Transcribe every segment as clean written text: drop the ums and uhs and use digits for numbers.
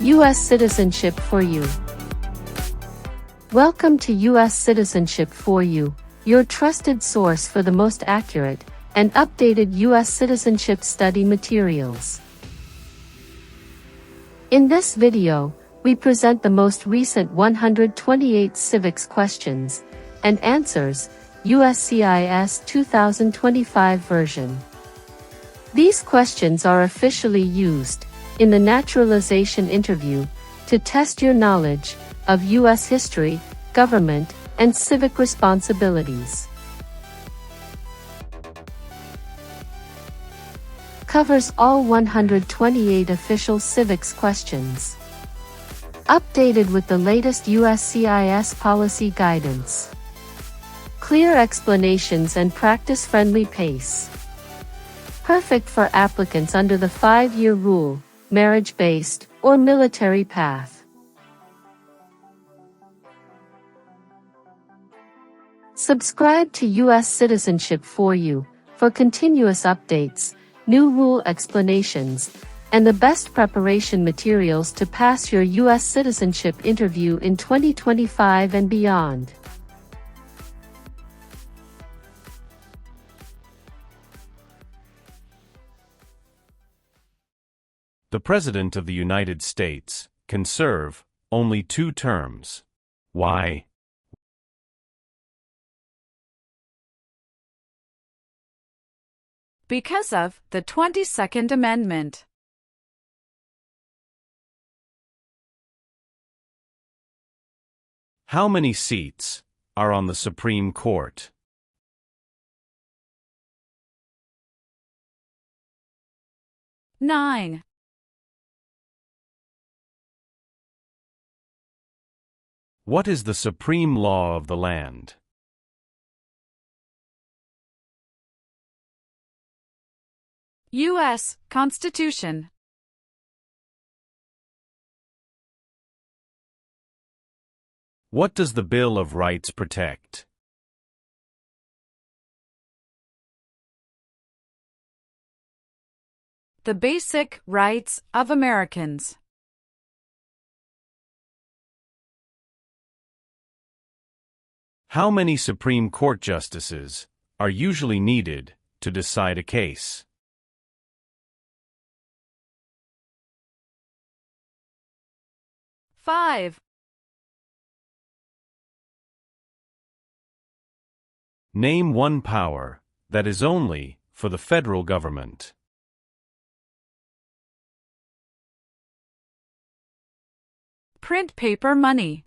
U.S. Citizenship for You. Welcome to U.S. Citizenship for You, your trusted source for the most accurate and updated U.S. citizenship study materials. In this video, we present the most recent 128 civics questions and answers, USCIS 2025 version. These questions are officially used in the naturalization interview to test your knowledge of U.S. history, government, and civic responsibilities. Covers all 128 official civics questions. Updated with the latest USCIS policy guidance. Clear explanations and practice-friendly pace. Perfect for applicants under the 5-year rule, marriage-based, or military path. Subscribe to U.S. Citizenship for You for continuous updates, new rule explanations, and the best preparation materials to pass your U.S. citizenship interview in 2025 and beyond. The President of the United States can serve only 2 terms. Why? Because of the 22nd Amendment. How many seats are on the Supreme Court? 9. What is the supreme law of the land? U.S. Constitution. What does the Bill of Rights protect? The basic rights of Americans. How many Supreme Court justices are usually needed to decide a case? 5. Name one power that is only for the federal government. Print paper money.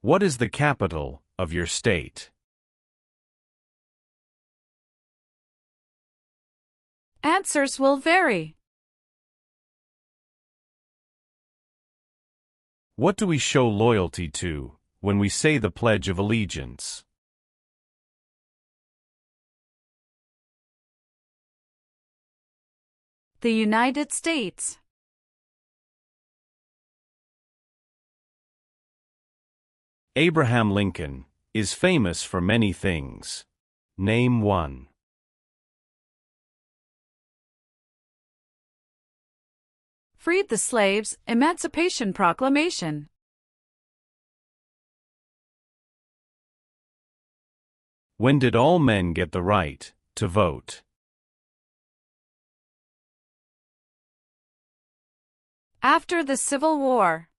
What is the capital of your state? Answers will vary. What do we show loyalty to when we say the Pledge of Allegiance? The United States. Abraham Lincoln is famous for many things. Name one. Freed the slaves, Emancipation Proclamation. When did all men get the right to vote? After the Civil War.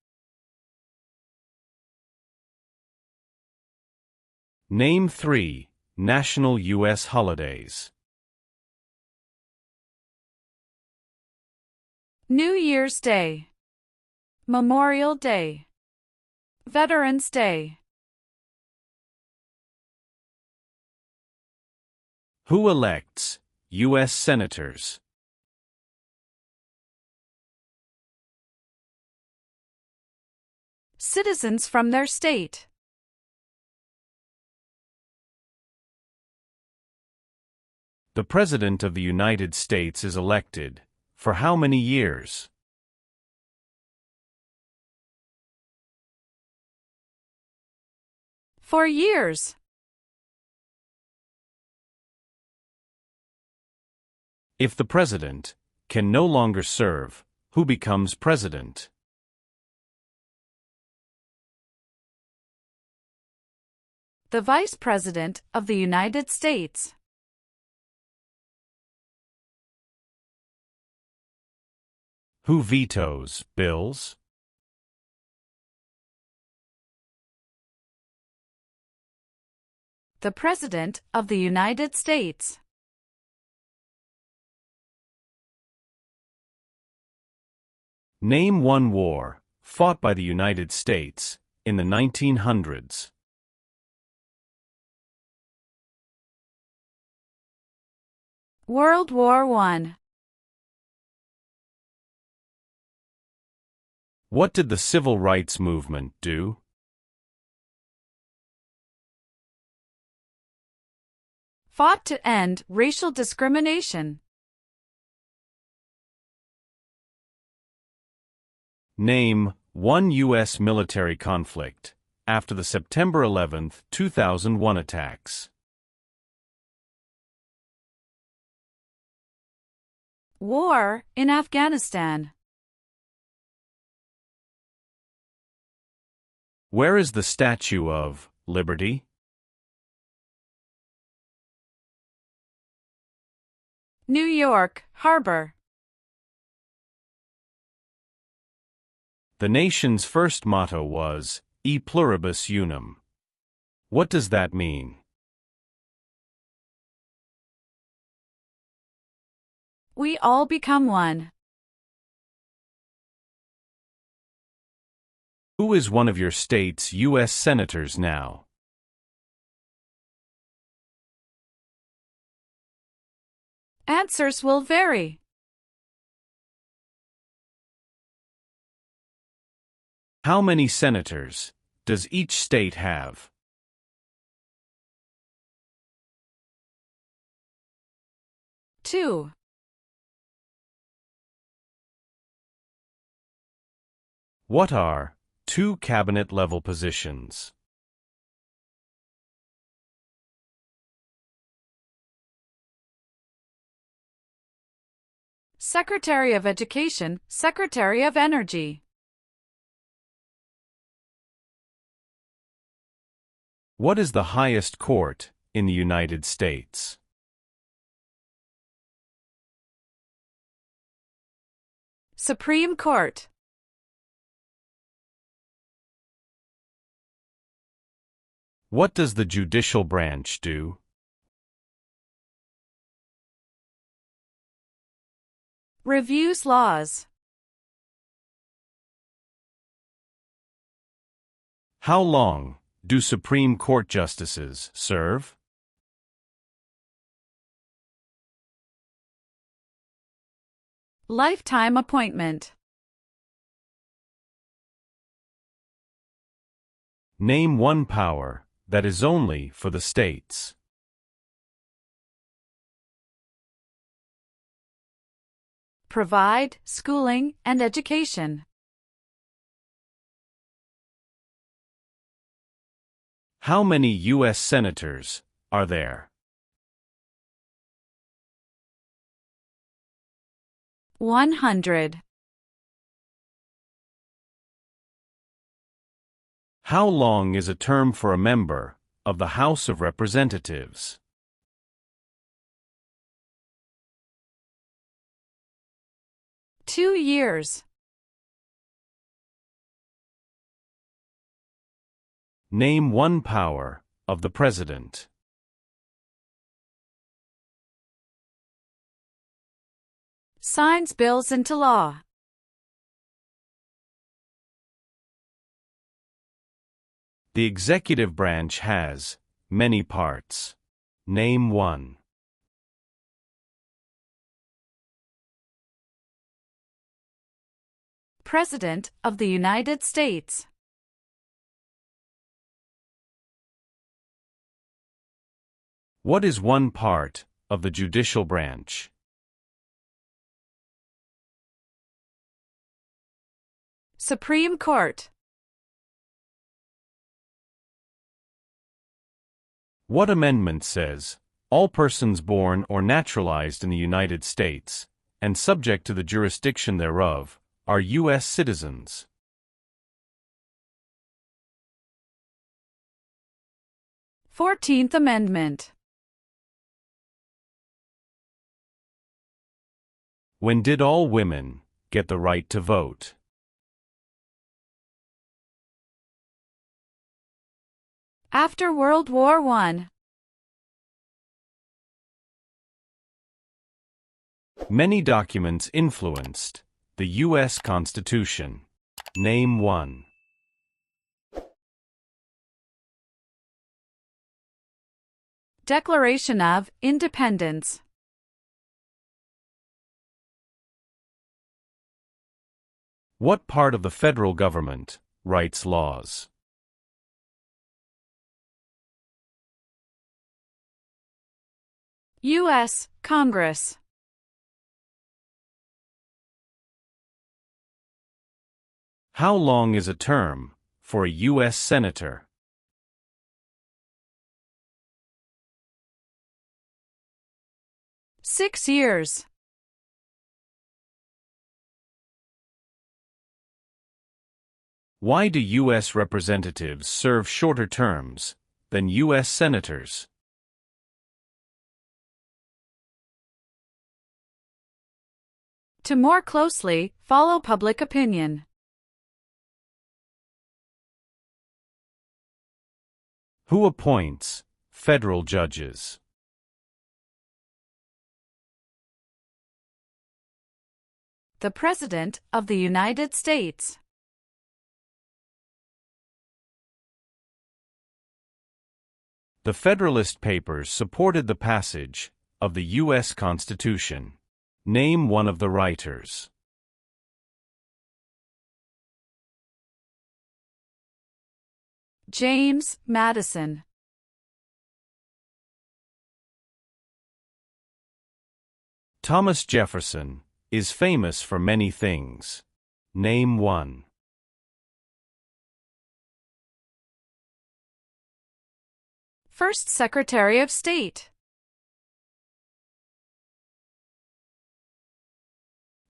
Name 3 national U.S. holidays. New Year's Day. Memorial Day. Veterans Day. Who elects U.S. senators? Citizens from their state. The President of the United States is elected for how many years? 4 years. If the president can no longer serve, who becomes president? The Vice President of the United States. Who vetoes bills? The President of the United States. Name one war fought by the United States in the 1900s. World War I. What did the Civil Rights Movement do? Fought to end racial discrimination. Name one U.S. military conflict after the September 11, 2001 attacks. War in Afghanistan. Where is the Statue of Liberty? New York Harbor. The nation's first motto was E pluribus unum. What does that mean? We all become one. Who is one of your state's U.S. senators now? Answers will vary. How many senators does each state have? Two. What are two cabinet-level positions? Secretary of Education, Secretary of Energy. What is the highest court in the United States? Supreme Court. What does the judicial branch do? Reviews laws. How long do Supreme Court justices serve? Lifetime appointment. Name one power that is only for the states. Provide schooling and education. How many U.S. senators are there? 100. How long is a term for a member of the House of Representatives? Two years. Name one power of the president. Signs bills into law. The executive branch has many parts. Name one. President of the United States. What is one part of the judicial branch? Supreme Court. What amendment says All persons born or naturalized in the United States, and subject to the jurisdiction thereof, are U.S. citizens. Fourteenth Amendment. When did all women get the right to vote? After World War I. Many documents influenced the U.S. Constitution. Name one. Declaration of Independence. What part of the federal government writes laws? U.S. Congress. How long is a term for a U.S. Senator? Six years. Why do U.S. representatives serve shorter terms than U.S. senators? To more closely follow public opinion. Who appoints federal judges? The President of the United States. The Federalist Papers supported the passage of the U.S. Constitution. Name one of the writers. James Madison. Thomas Jefferson is famous for many things. Name one. First Secretary of State.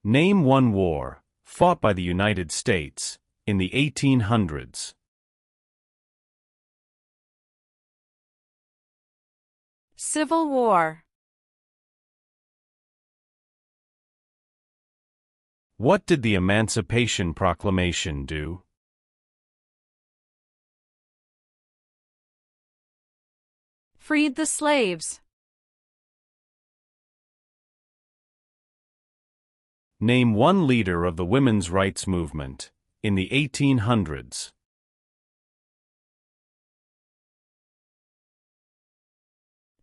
Name one war fought by the United States in the 1800s. Civil War. What did the Emancipation Proclamation do? Freed the slaves. Name one leader of the women's rights movement in the 1800s.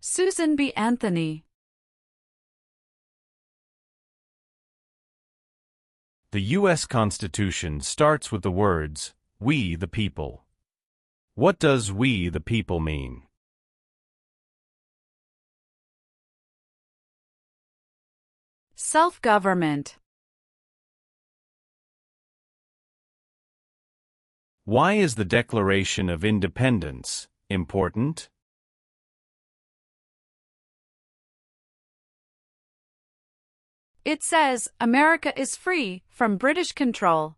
Susan B. Anthony. The U.S. Constitution starts with the words, "We the people." What does "we the people" mean? Self-government. Why is the Declaration of Independence important? It says America is free from British control.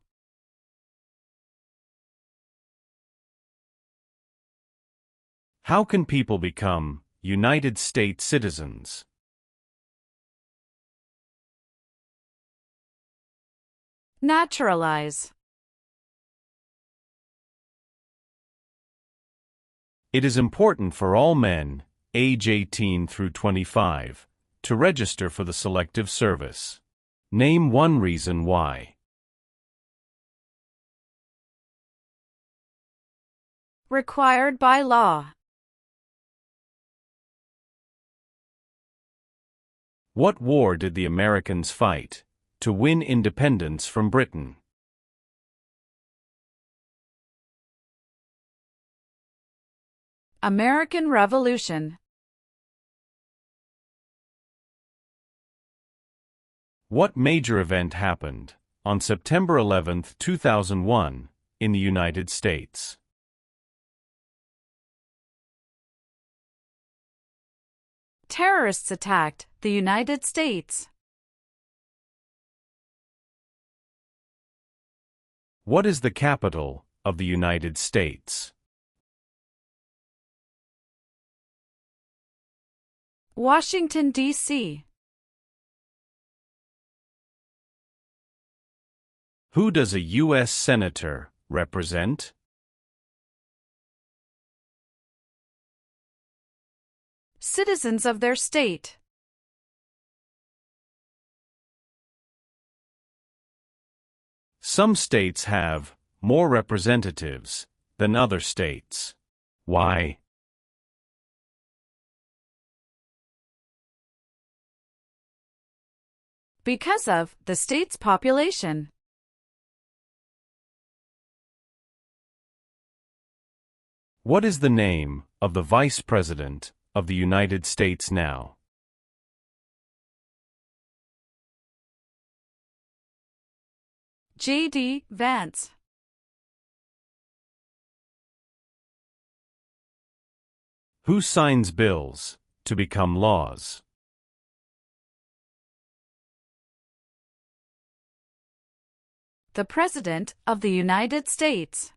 How can people become United States citizens? Naturalize. It is important for all men, age 18 through 25, to register for the Selective Service. Name one reason why. Required by law. What war did the Americans fight to win independence from Britain? American Revolution. What major event happened on September 11, 2001, in the United States? Terrorists attacked the United States. What is the capital of the United States? Washington, D.C. Who does a U.S. Senator represent? Citizens of their state. Some states have more representatives than other states. Why? Because of the state's population. What is the name of the Vice President of the United States now? J.D. Vance. Who signs bills to become laws? The President of the United States.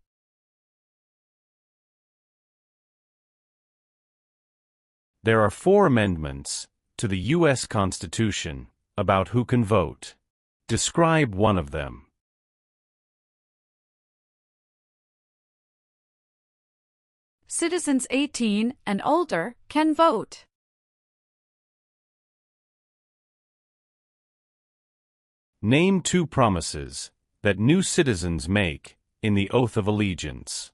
There are 4 amendments to the U.S. Constitution about who can vote. Describe one of them. Citizens 18 and older can vote. Name 2 promises that new citizens make in the oath of allegiance.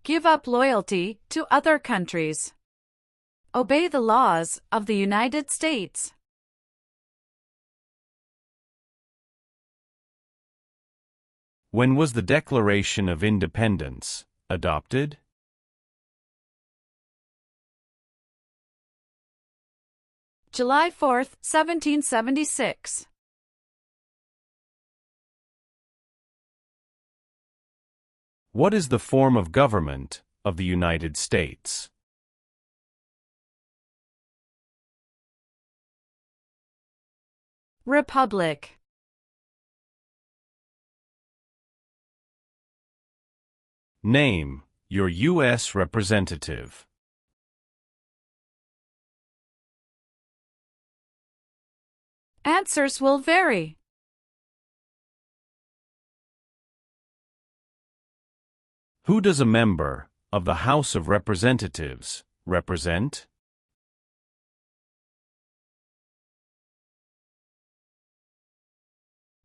Give up loyalty to other countries. Obey the laws of the United States. When was the Declaration of Independence adopted? July 4, 1776. What is the form of government of the United States? Republic. Name your U.S. representative. Answers will vary. Who does a member of the House of Representatives represent?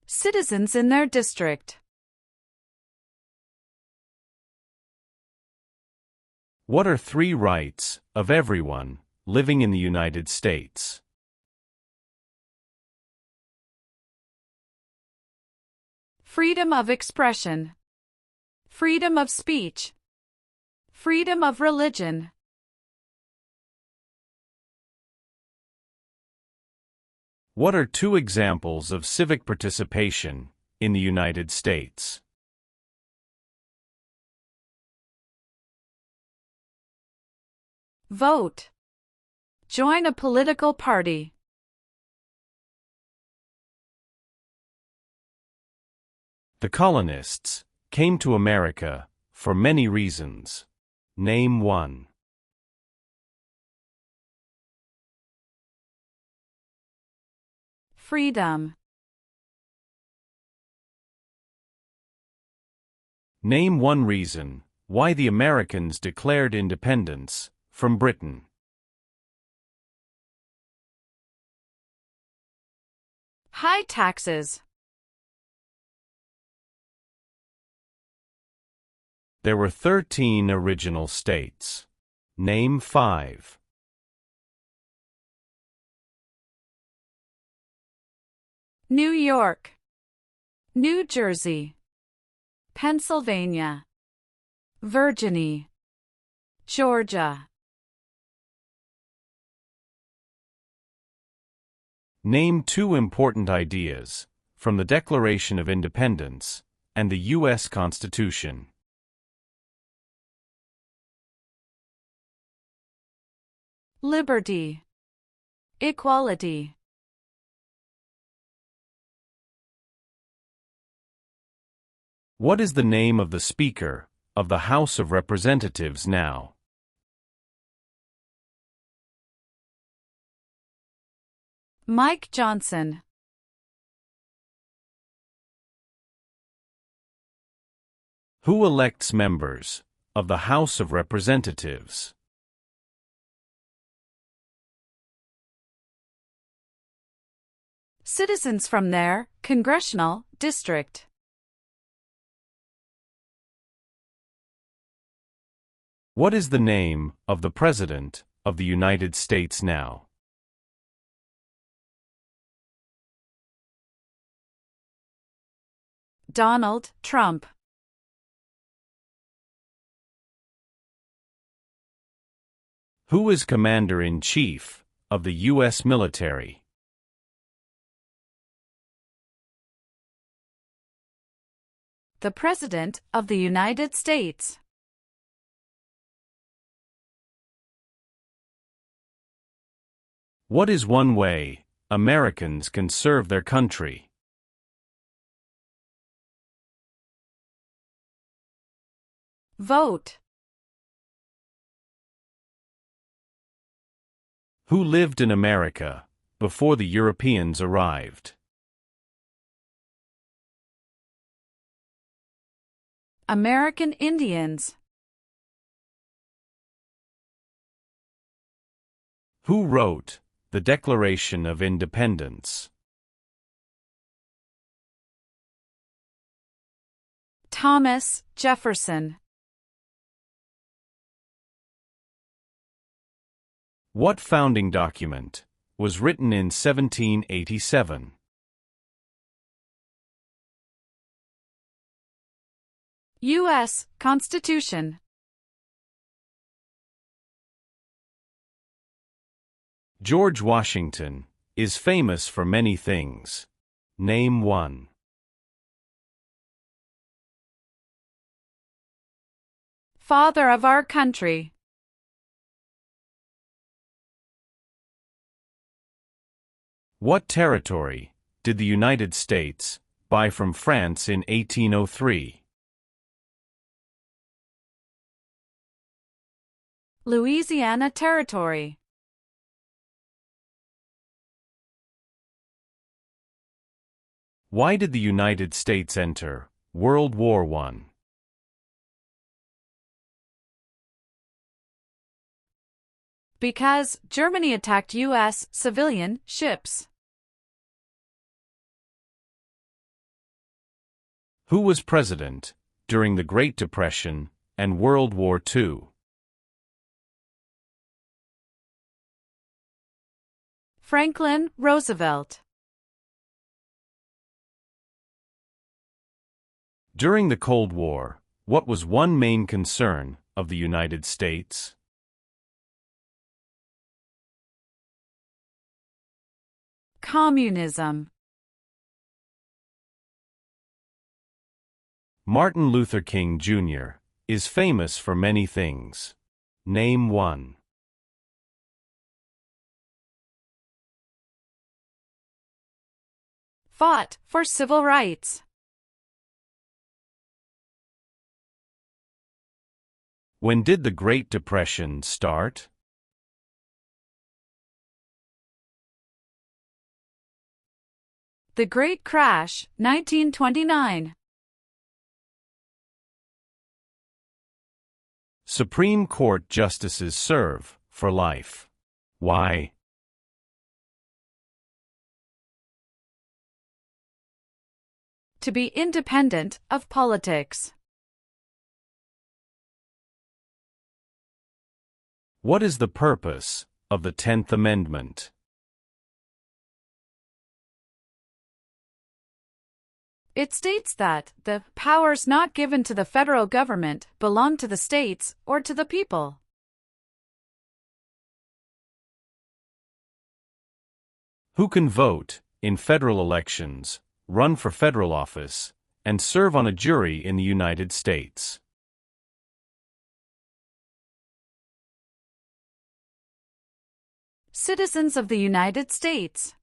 Citizens in their district. What are 3 rights of everyone living in the United States? Freedom of expression. Freedom of speech. Freedom of religion. What are 2 examples of civic participation in the United States? Vote. Join a political party. The colonists came to America for many reasons. Name one. Freedom. Name one reason why the Americans declared independence from Britain. High taxes. There were 13 original states. Name 5. New York. New Jersey. Pennsylvania. Virginia. Georgia. Name 2 important ideas from the Declaration of Independence and the U.S. Constitution. liberty, equality. What is the name of the Speaker of the House of Representatives now? Mike Johnson. Who elects members of the House of Representatives? Citizens from their congressional district. What is the name of the President of the United States now? Donald Trump. Who is Commander-in-Chief of the U.S. military? The President of the United States. What is one way Americans can serve their country? Vote. Who lived in America before the Europeans arrived? American Indians. Who wrote the Declaration of Independence? Thomas Jefferson. What founding document was written in 1787? U.S. Constitution. George Washington is famous for many things. Name one. Father of our country. What territory did the United States buy from France in 1803? Louisiana Territory. Why did the United States enter World War I? Because Germany attacked U.S. civilian ships. Who was president during the Great Depression and World War II? Franklin Roosevelt. During the Cold War, what was one main concern of the United States? Communism. Martin Luther King Jr. is famous for many things. Name one. Fought for civil rights. When did the Great Depression start? The Great Crash, 1929. Supreme Court justices serve for life. Why? To be independent of politics. What is the purpose of the 10th Amendment? It states that the powers not given to the federal government belong to the states or to the people. Who can vote in federal elections, run for federal office, and serve on a jury in the United States? Citizens of the United States.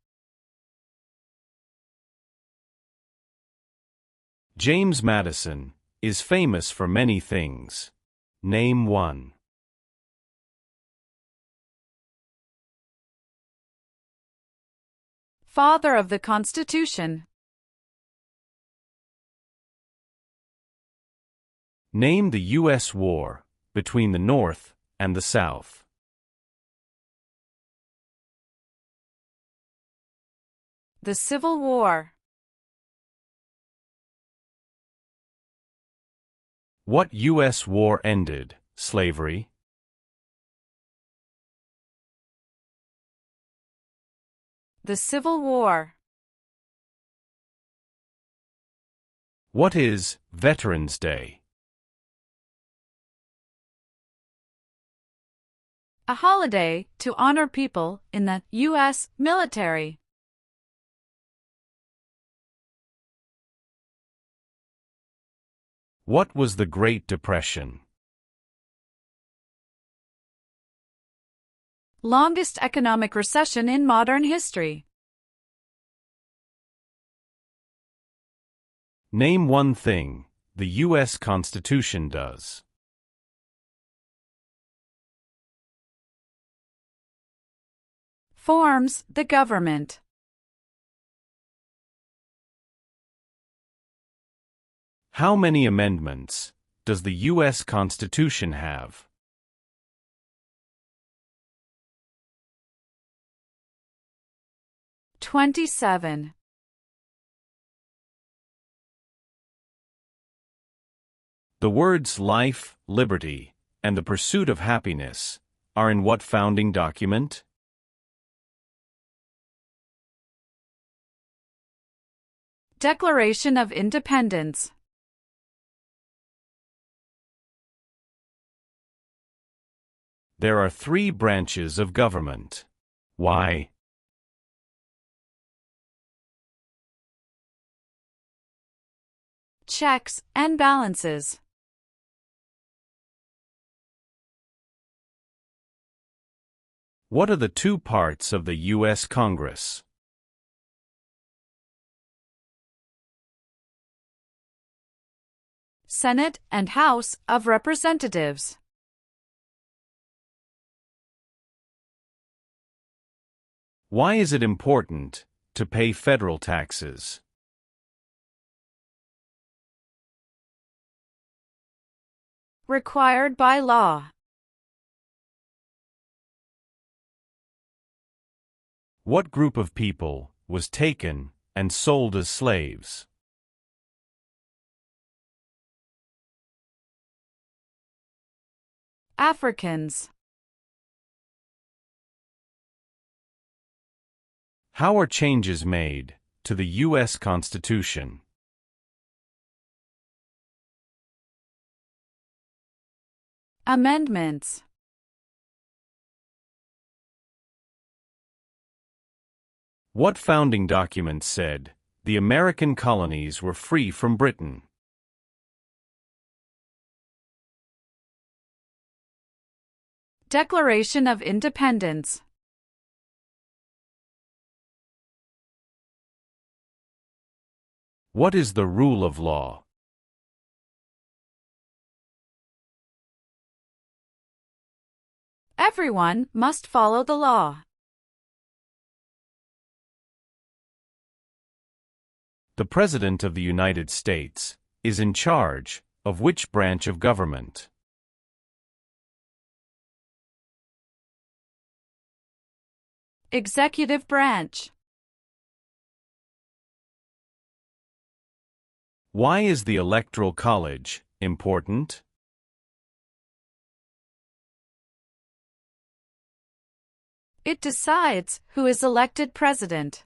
James Madison is famous for many things. Name one. Father of the Constitution. Name the U.S. war between the North and the South. The Civil War. What U.S. war ended slavery? The Civil War. What is Veterans Day? A holiday to honor people in the U.S. military. What was the Great Depression? Longest economic recession in modern history. Name one thing the U.S. Constitution does. Forms the government. How many amendments does the U.S. Constitution have? $27. The words life, liberty, and the pursuit of happiness are in what founding document? Declaration of Independence. There are three branches of government. Why? Checks and balances. What are the two parts of the U.S. Congress? Senate and House of Representatives. Why is it important to pay federal taxes? Required by law. What group of people was taken and sold as slaves? Africans. How are changes made to the U.S. Constitution? Amendments. What founding document said the American colonies were free from Britain? Declaration of Independence. What is the rule of law? Everyone must follow the law. The President of the United States is in charge of which branch of government? Executive branch. Why is the Electoral College important? It decides who is elected president.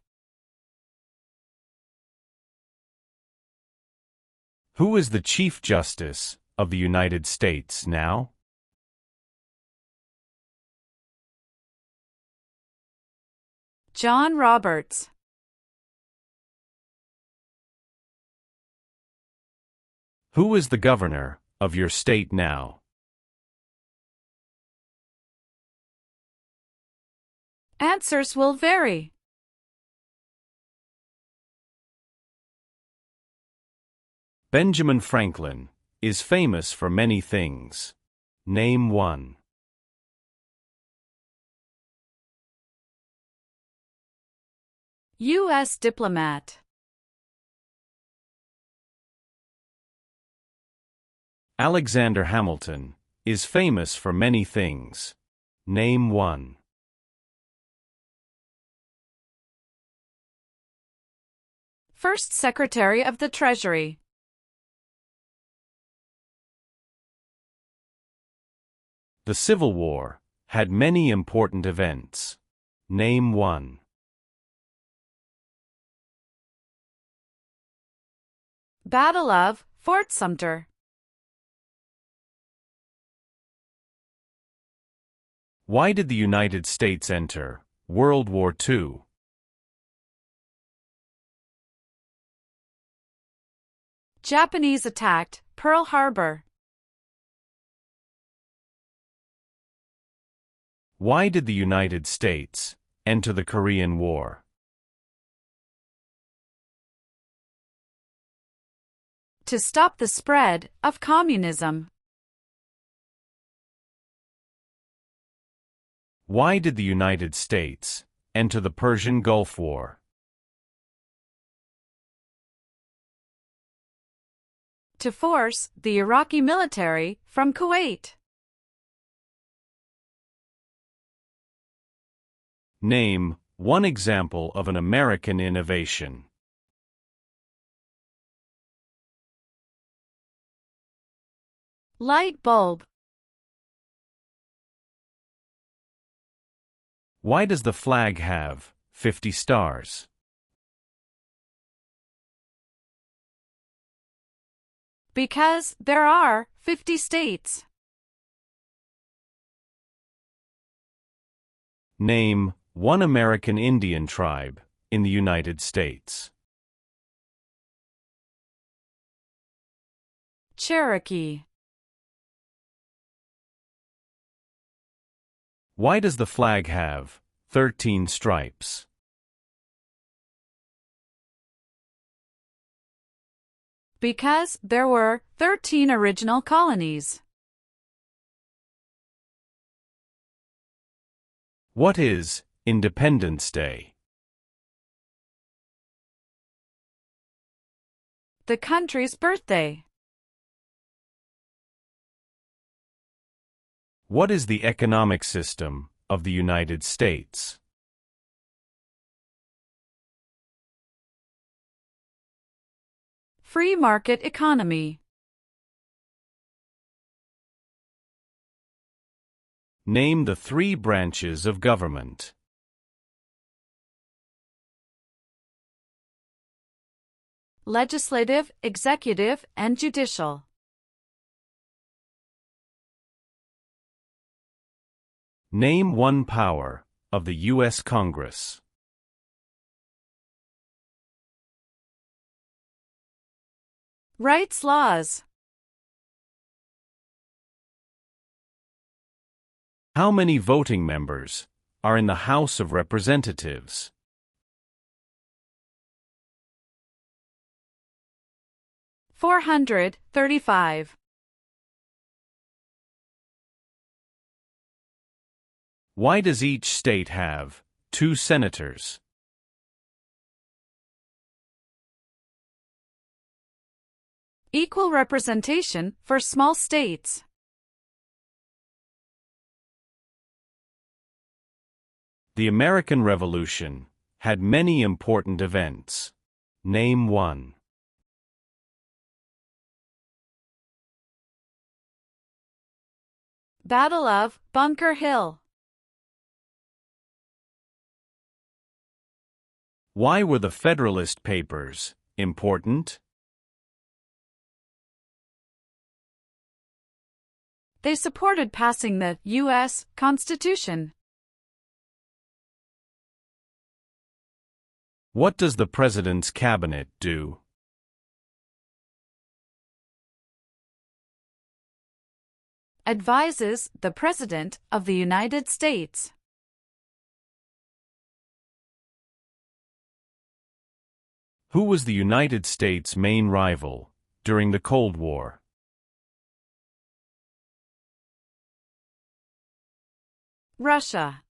Who is the Chief Justice of the United States now? John Roberts. Who is the governor of your state now? Answers will vary. Benjamin Franklin is famous for many things. Name one. U.S. diplomat. Alexander Hamilton is famous for many things. Name one. First Secretary of the Treasury. The Civil War had many important events. Name one. Battle of Fort Sumter. Why did the United States enter World War II? Japanese attacked Pearl Harbor. Why did the United States enter the Korean War? To stop the spread of communism. Why did the United States enter the Persian Gulf War? To force the Iraqi military from Kuwait. Name one example of an American innovation. Light bulb. Why does the flag have 50 stars? Because there are 50 states. Name one American Indian tribe in the United States. Cherokee. Why does the flag have 13 stripes? Because there were 13 original colonies. What is Independence Day? The country's birthday. What is the economic system of the United States? Free market economy. Name the three branches of government. Legislative, executive, and judicial. Name one power of the U.S. Congress. Rights laws. How many voting members are in the House of Representatives? 435. Why does each state have 2 senators? Equal representation for small states. The American Revolution had many important events. Name one. Battle of Bunker Hill. Why were the Federalist Papers important? They supported passing the U.S. Constitution. What does the President's Cabinet do? Advises the President of the United States. Who was the United States' main rival during the Cold War? Russia.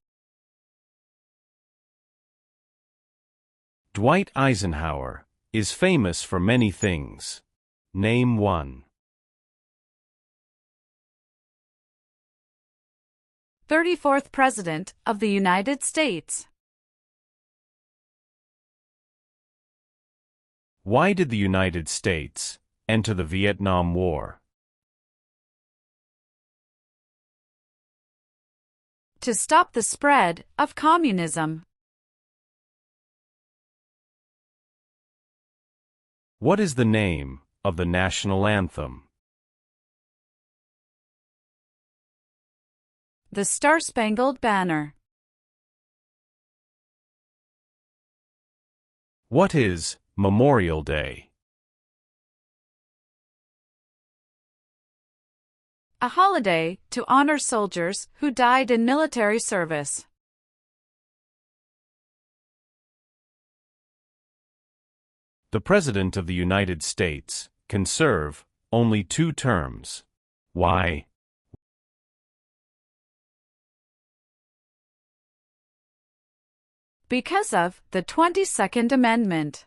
Dwight Eisenhower is famous for many things. Name one. 34th President of the United States. Why did the United States enter the Vietnam War? To stop the spread of communism. What is the name of the national anthem? The Star-Spangled Banner. What is Memorial Day? A holiday to honor soldiers who died in military service. The President of the United States can serve only 2 terms. Why? Because of the 22nd Amendment.